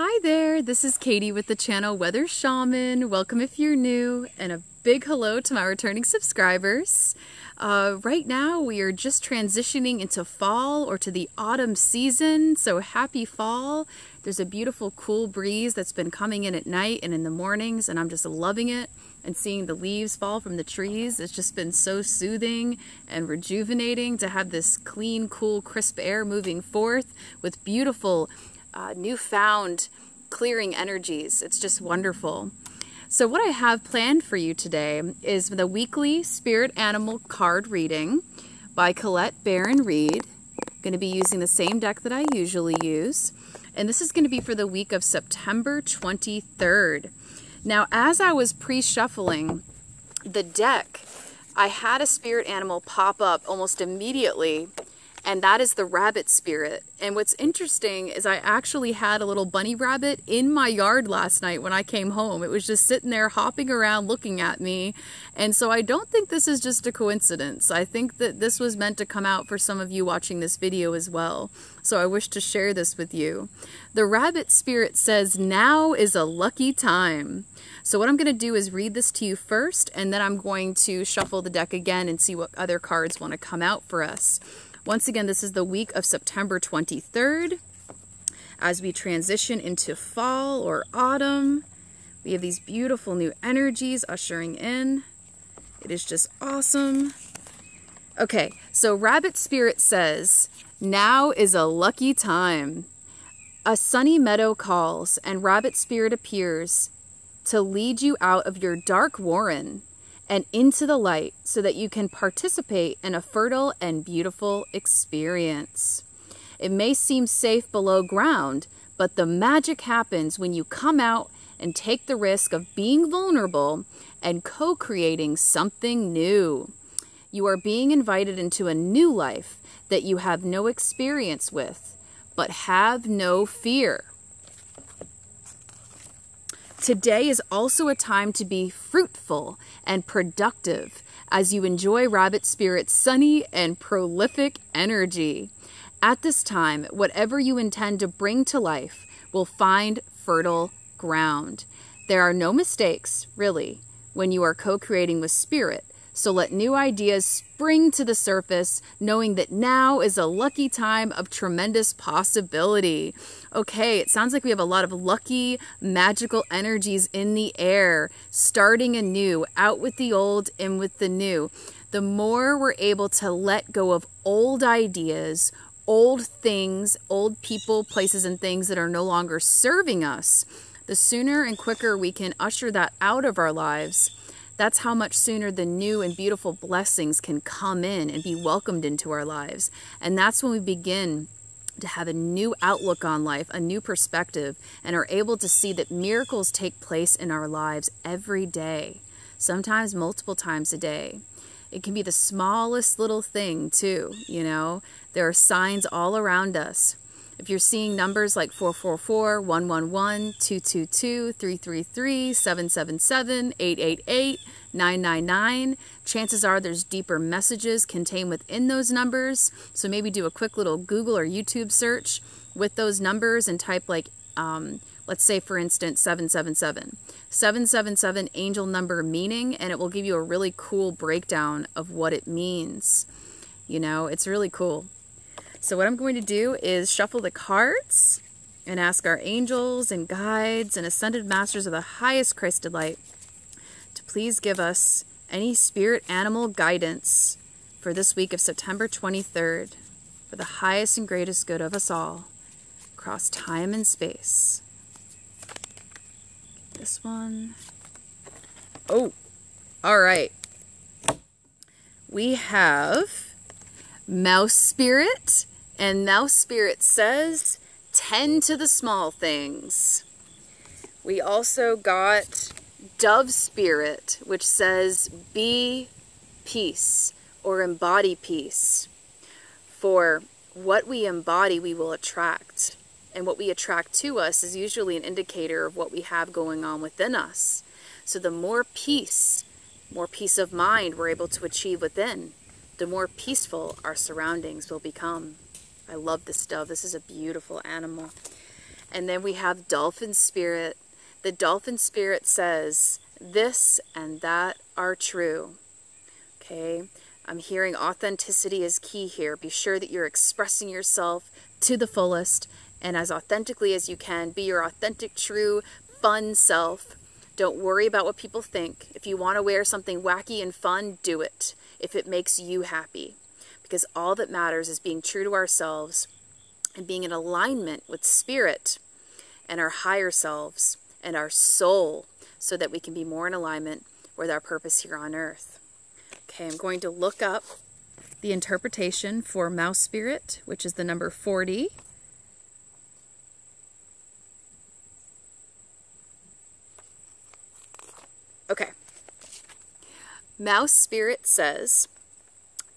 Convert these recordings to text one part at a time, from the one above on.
Hi there, this is Katie with the channel Weather Shaman. Welcome if you're new, and a big hello to my returning subscribers. Right now we are just transitioning into fall or to the autumn season, so happy fall. There's a beautiful cool breeze that's been coming in at night and in the mornings, and I'm just loving it. And seeing the leaves fall from the trees, it's just been so soothing and rejuvenating to have this clean, cool, crisp air moving forth with beautiful newfound clearing energies. It's just wonderful. So what I have planned for you today is the weekly spirit animal card reading by Colette Baron-Reid. I'm going to be using the same deck that I usually use, and this is going to be for the week of September 23rd. Now, as I was pre-shuffling the deck, I had a spirit animal pop up almost immediately, and that is the rabbit spirit. And what's interesting is I actually had a little bunny rabbit in my yard last night when I came home. It was just sitting there hopping around looking at me. And so I don't think this is just a coincidence. I think that this was meant to come out for some of you watching this video as well. So I wish to share this with you. The rabbit spirit says, "Now is a lucky time." So what I'm going to do is read this to you first, and then I'm going to shuffle the deck again and see what other cards want to come out for us. Once again, this is the week of September 23rd. As we transition into fall or autumn, we have these beautiful new energies ushering in. It is just awesome. Okay, so Rabbit Spirit says, "Now is a lucky time. A sunny meadow calls, and Rabbit Spirit appears to lead you out of your dark warren and into the light so that you can participate in a fertile and beautiful experience. It may seem safe below ground, but the magic happens when you come out and take the risk of being vulnerable and co-creating something new. You are being invited into a new life that you have no experience with, but have no fear. Today is also a time to be fruitful and productive as you enjoy Rabbit Spirit's sunny and prolific energy. At this time, whatever you intend to bring to life will find fertile ground. There are no mistakes, really, when you are co-creating with Spirit. So let new ideas spring to the surface, knowing that now is a lucky time of tremendous possibility." Okay, it sounds like we have a lot of lucky, magical energies in the air, starting anew, out with the old, in with the new. The more we're able to let go of old ideas, old things, old people, places, and things that are no longer serving us, the sooner and quicker we can usher that out of our lives. That's how much sooner the new and beautiful blessings can come in and be welcomed into our lives. And that's when we begin to have a new outlook on life, a new perspective, and are able to see that miracles take place in our lives every day, sometimes multiple times a day. It can be the smallest little thing too, you know. There are signs all around us. If you're seeing numbers like 444, 111, 222, 333, 777, 888, 999, chances are there's deeper messages contained within those numbers. So maybe do a quick little Google or YouTube search with those numbers and type like, let's say for instance, 777. 777 angel number meaning, and it will give you a really cool breakdown of what it means. You know, it's really cool. So what I'm going to do is shuffle the cards and ask our angels and guides and ascended masters of the highest Christed light to please give us any spirit animal guidance for this week of September 23rd for the highest and greatest good of us all across time and space. This one. Oh, all right. We have Mouse Spirit. And Mouse Spirit says, "Tend to the small things." We also got Dove Spirit, which says, "Be peace," or embody peace. For what we embody, we will attract. And what we attract to us is usually an indicator of what we have going on within us. So the more peace of mind we're able to achieve within, the more peaceful our surroundings will become. I love this dove. This is a beautiful animal. And then we have Dolphin Spirit. The Dolphin Spirit says, this and that are true. Okay, I'm hearing authenticity is key here. Be sure that you're expressing yourself to the fullest and as authentically as you can. Be your authentic, true, fun self. Don't worry about what people think. If you want to wear something wacky and fun, do it. If it makes you happy. Because all that matters is being true to ourselves and being in alignment with spirit and our higher selves and our soul so that we can be more in alignment with our purpose here on earth. Okay, I'm going to look up the interpretation for Mouse Spirit, which is the number 40. Okay. Mouse Spirit says,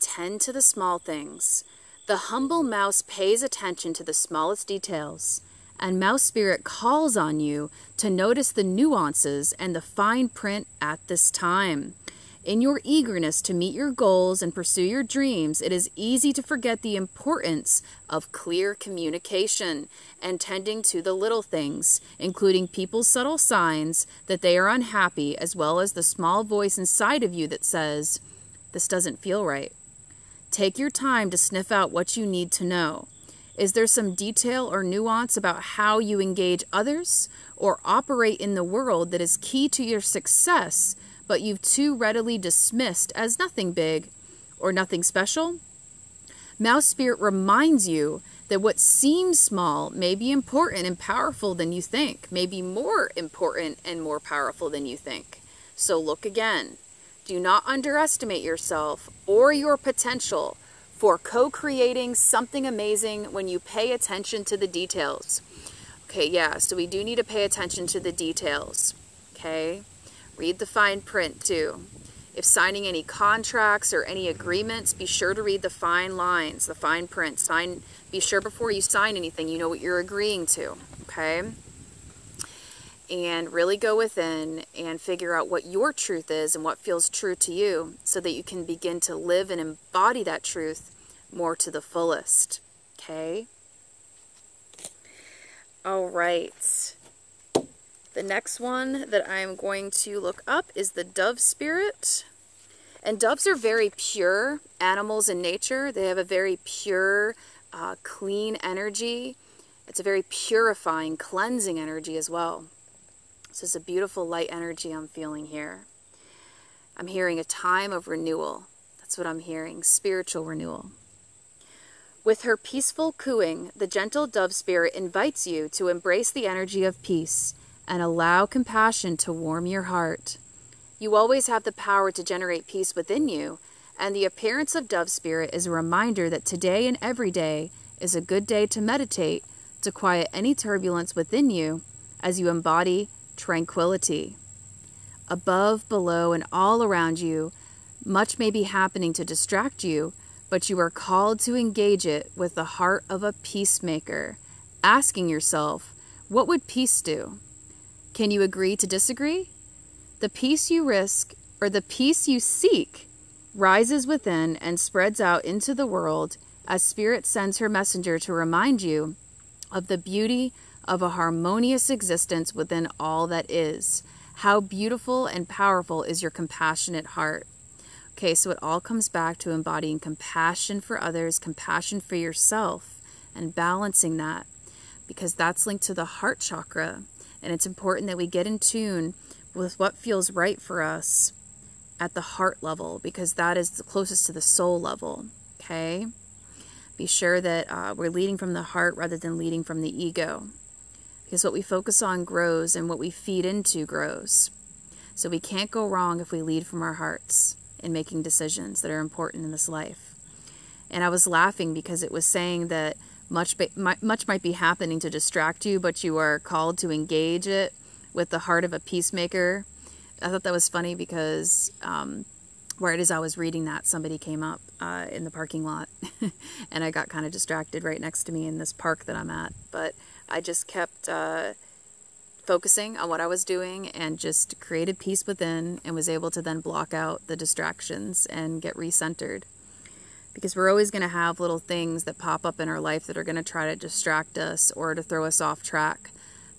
tend to the small things. The humble mouse pays attention to the smallest details, and Mouse Spirit calls on you to notice the nuances and the fine print at this time. In your eagerness to meet your goals and pursue your dreams, it is easy to forget the importance of clear communication and tending to the little things, including people's subtle signs that they are unhappy, as well as the small voice inside of you that says, this doesn't feel right. Take your time to sniff out what you need to know. Is there some detail or nuance about how you engage others or operate in the world that is key to your success, but you've too readily dismissed as nothing big or nothing special? Mouse Spirit reminds you that what seems small may be important and powerful than you think, may be more important and more powerful than you think. So look again. Do not underestimate yourself or your potential for co-creating something amazing when you pay attention to the details. Okay, yeah, so we do need to pay attention to the details, okay? Read the fine print too. If signing any contracts or any agreements, be sure to read the fine lines, the fine print. Be sure before you sign anything, you know what you're agreeing to, okay? And really go within and figure out what your truth is and what feels true to you so that you can begin to live and embody that truth more to the fullest, okay? All right. The next one that I'm going to look up is the Dove Spirit. And doves are very pure animals in nature. They have a very pure, clean energy. It's a very purifying, cleansing energy as well. So it's a beautiful light energy I'm feeling here. I'm hearing a time of renewal. That's what I'm hearing, spiritual renewal. With her peaceful cooing, the gentle Dove Spirit invites you to embrace the energy of peace and allow compassion to warm your heart. You always have the power to generate peace within you, and the appearance of Dove Spirit is a reminder that today and every day is a good day to meditate, to quiet any turbulence within you as you embody tranquility. Above, below, and all around you, much may be happening to distract you, but you are called to engage it with the heart of a peacemaker, asking yourself, what would peace do? Can you agree to disagree? The peace you risk, or the peace you seek, rises within and spreads out into the world as Spirit sends her messenger to remind you of the beauty of a harmonious existence within all that is. How beautiful and powerful is your compassionate heart. Okay, so it all comes back to embodying compassion for others, compassion for yourself, and balancing that, because that's linked to the heart chakra. And it's important that we get in tune with what feels right for us at the heart level, because that is the closest to the soul level, okay? Be sure that we're leading from the heart rather than leading from the ego, because what we focus on grows and what we feed into grows. So we can't go wrong if we lead from our hearts in making decisions that are important in this life. And I was laughing because it was saying that much might be happening to distract you, but you are called to engage it with the heart of a peacemaker. I thought that was funny because right as I was reading that, somebody came up in the parking lot and I got kind of distracted right next to me in this park that I'm at. But I just kept focusing on what I was doing and just created peace within and was able to then block out the distractions and get recentered. because we're always going to have little things that pop up in our life that are going to try to distract us or to throw us off track.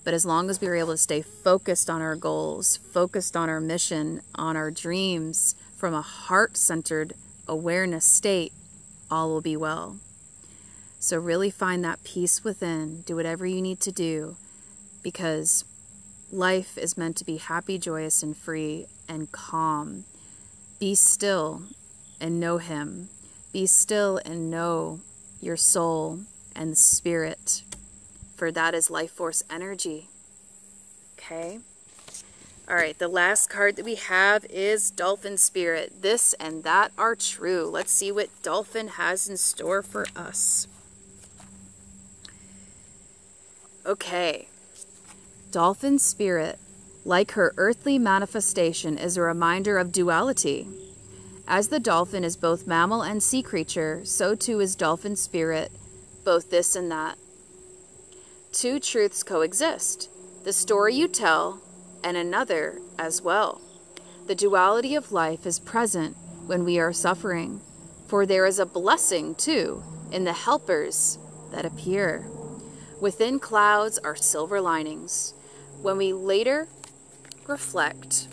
But as long as we are able to stay focused on our goals, focused on our mission, on our dreams, from a heart-centered awareness state, all will be well. So really find that peace within. Do whatever you need to do, because life is meant to be happy, joyous, and free and calm. Be still and know Him. Be still and know your soul and the spirit, for that is life force energy. Okay? All right, the last card that we have is Dolphin Spirit. This and that are true. Let's see what Dolphin has in store for us. Okay. Dolphin Spirit, like her earthly manifestation, is a reminder of duality. As the dolphin is both mammal and sea creature, so too is Dolphin Spirit, both this and that. Two truths coexist, the story you tell and another as well. The duality of life is present when we are suffering, for there is a blessing, too, in the helpers that appear. Within clouds are silver linings. When we later reflect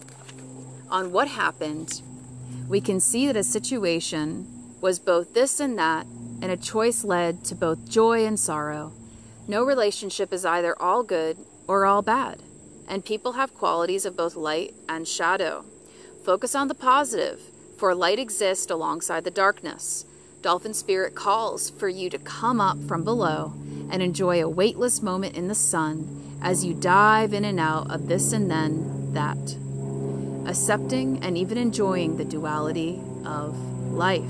on what happened, we can see that a situation was both this and that, and a choice led to both joy and sorrow. No relationship is either all good or all bad, and people have qualities of both light and shadow. Focus on the positive, for light exists alongside the darkness. Dolphin Spirit calls for you to come up from below and enjoy a weightless moment in the sun as you dive in and out of this and then that, accepting and even enjoying the duality of life.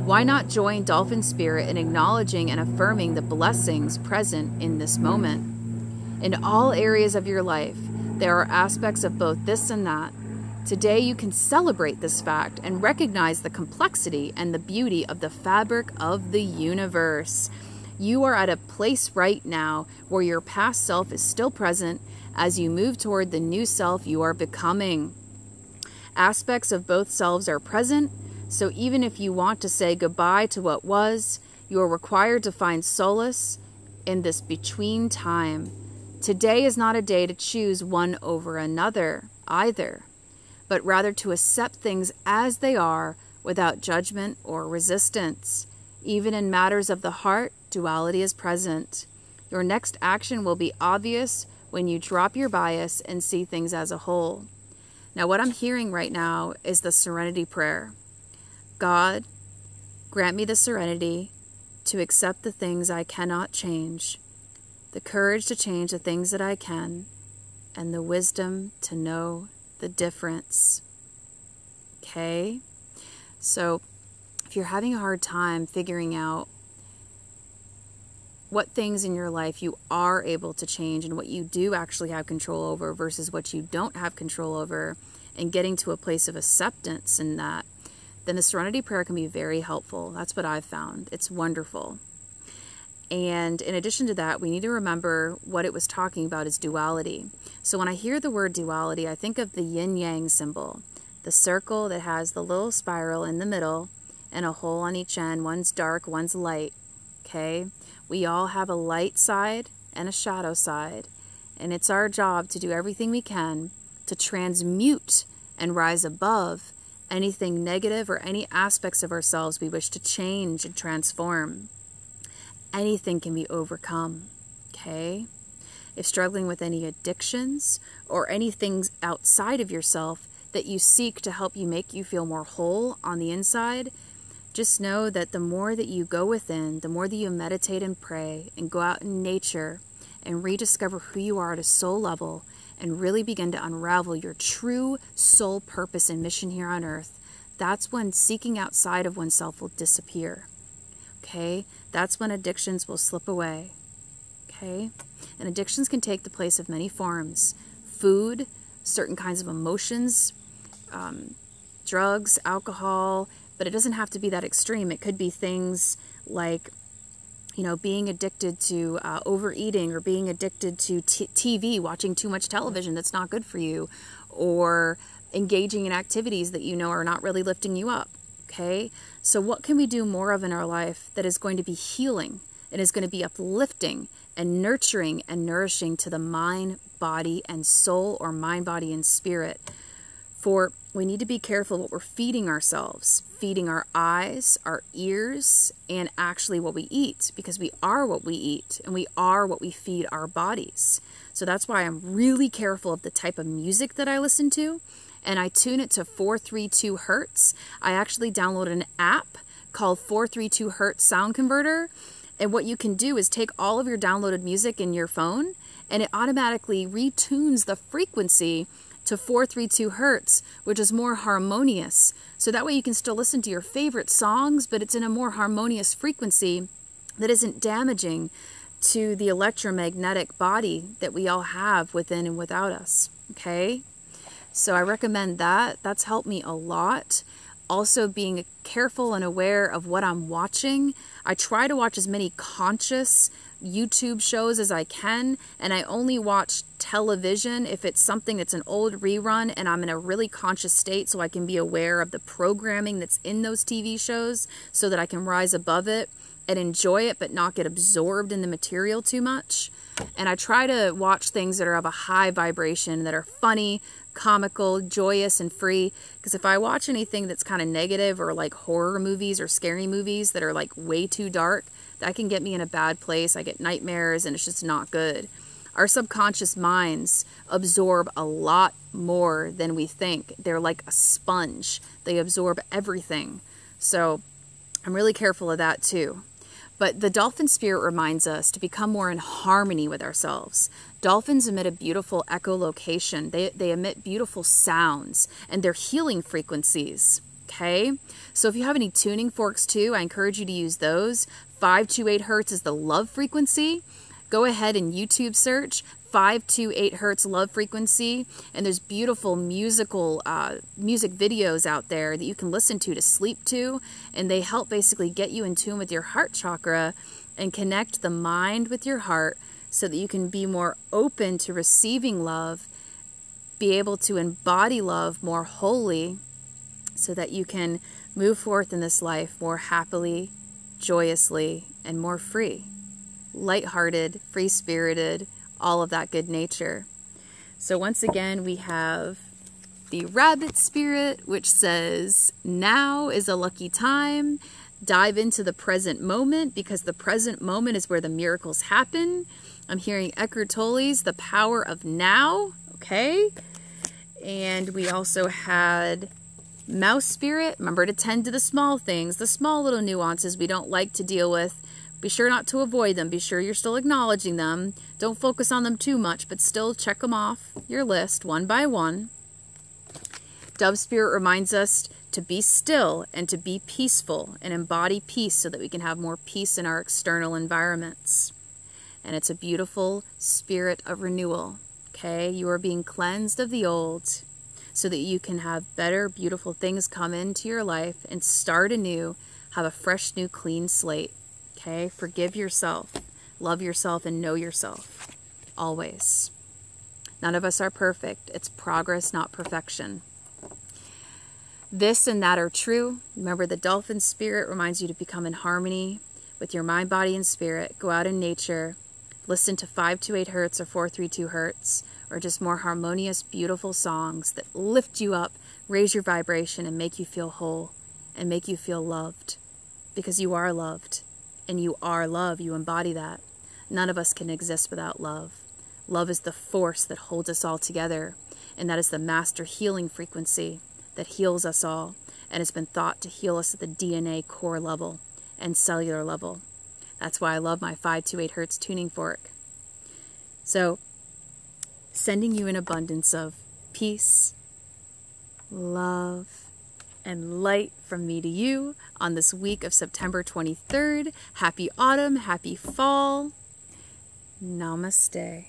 Why not join Dolphin Spirit in acknowledging and affirming the blessings present in this moment? In all areas of your life, there are aspects of both this and that. Today you can celebrate this fact and recognize the complexity and the beauty of the fabric of the universe. You are at a place right now where your past self is still present as you move toward the new self you are becoming. Aspects of both selves are present, so even if you want to say goodbye to what was, you are required to find solace in this between time. Today is not a day to choose one over another either, but rather to accept things as they are without judgment or resistance. Even in matters of the heart, duality is present. Your next action will be obvious when you drop your bias and see things as a whole. Now, what I'm hearing right now is the serenity prayer. God, grant me the serenity to accept the things I cannot change, the courage to change the things that I can, and the wisdom to know the difference. Okay? So, if you're having a hard time figuring out what things in your life you are able to change and what you do actually have control over versus what you don't have control over, and getting to a place of acceptance in that, then the serenity prayer can be very helpful. That's what I've found. It's wonderful. And in addition to that, we need to remember what it was talking about is duality. So when I hear the word duality, I think of the yin-yang symbol, the circle that has the little spiral in the middle and a hole on each end. One's dark, one's light. Okay? We all have a light side and a shadow side, and it's our job to do everything we can to transmute and rise above anything negative or any aspects of ourselves we wish to change and transform. Anything can be overcome, okay? If struggling with any addictions or anything outside of yourself that you seek to help you make you feel more whole on the inside, just know that the more that you go within, the more that you meditate and pray and go out in nature and rediscover who you are at a soul level and really begin to unravel your true soul purpose and mission here on earth, that's when seeking outside of oneself will disappear. Okay? That's when addictions will slip away. Okay? And addictions can take the place of many forms. Food, certain kinds of emotions, drugs, alcohol, but it doesn't have to be that extreme. It could be things like, being addicted to overeating, or being addicted to TV, watching too much television that's not good for you, or engaging in activities that you know are not really lifting you up. Okay? So what can we do more of in our life that is going to be healing and is going to be uplifting and nurturing and nourishing to the mind, body, and soul, or mind, body, and spirit? For we need to be careful what we're feeding ourselves, feeding our eyes, our ears, and actually what we eat, because we are what we eat and we are what we feed our bodies. So that's why I'm really careful of the type of music that I listen to, and I tune it to 432 hertz. I actually downloaded an app called 432 hertz Sound Converter, and what you can do is take all of your downloaded music in your phone, and it automatically retunes the frequency to 432 hertz, which is more harmonious. So that way you can still listen to your favorite songs, but it's in a more harmonious frequency that isn't damaging to the electromagnetic body that we all have within and without us. Okay? So I recommend that. That's helped me a lot. Also being careful and aware of what I'm watching. I try to watch as many conscious YouTube shows as I can, and I only watch television if it's something that's an old rerun and I'm in a really conscious state, so I can be aware of the programming that's in those TV shows so that I can rise above it and enjoy it but not get absorbed in the material too much. And I try to watch things that are of a high vibration, that are funny, comical, joyous, and free, because if I watch anything that's kind of negative, or like horror movies or scary movies that are like way too dark, that can get me in a bad place. I get nightmares and it's just not good. Our subconscious minds absorb a lot more than we think. They're like a sponge. They absorb everything. So I'm really careful of that too. But the dolphin spirit reminds us to become more in harmony with ourselves. Dolphins emit a beautiful echolocation. They emit beautiful sounds, and they're healing frequencies. Okay? So if you have any tuning forks too, I encourage you to use those. 528 hertz is the love frequency. Go ahead and YouTube search 528 hertz love frequency, and there's beautiful music videos out there that you can listen to sleep to, and they help basically get you in tune with your heart chakra and connect the mind with your heart so that you can be more open to receiving love, be able to embody love more wholly, so that you can move forth in this life more happily, joyously, and more free. Lighthearted, free-spirited, all of that good nature. So once again, we have the rabbit spirit, which says, now is a lucky time. Dive into the present moment, because the present moment is where the miracles happen. I'm hearing Eckhart Tolle's The Power of Now. Okay. And we also had mouse spirit. Remember to tend to the small things, the small little nuances we don't like to deal with. Be sure not to avoid them. Be sure you're still acknowledging them. Don't focus on them too much, but still check them off your list one by one. Dove spirit reminds us to be still and to be peaceful and embody peace so that we can have more peace in our external environments. And it's a beautiful spirit of renewal. Okay, you are being cleansed of the old so that you can have better, beautiful things come into your life and start anew, have a fresh, new, clean slate. Okay, forgive yourself, love yourself, and know yourself. Always. None of us are perfect. It's progress, not perfection. This and that are true. Remember, the dolphin spirit reminds you to become in harmony with your mind, body, and spirit. Go out in nature. Listen to 528 hertz or 432 hertz, or just more harmonious, beautiful songs that lift you up, raise your vibration, and make you feel whole, and make you feel loved. Because you are loved. And you are love. You embody that. None of us can exist without love. Love is the force that holds us all together. And that is the master healing frequency that heals us all. And has been thought to heal us at the DNA core level and cellular level. That's why I love my 528 hertz tuning fork. So, sending you an abundance of peace, love, and light from me to you on this week of September 23rd. Happy autumn, happy fall. Namaste.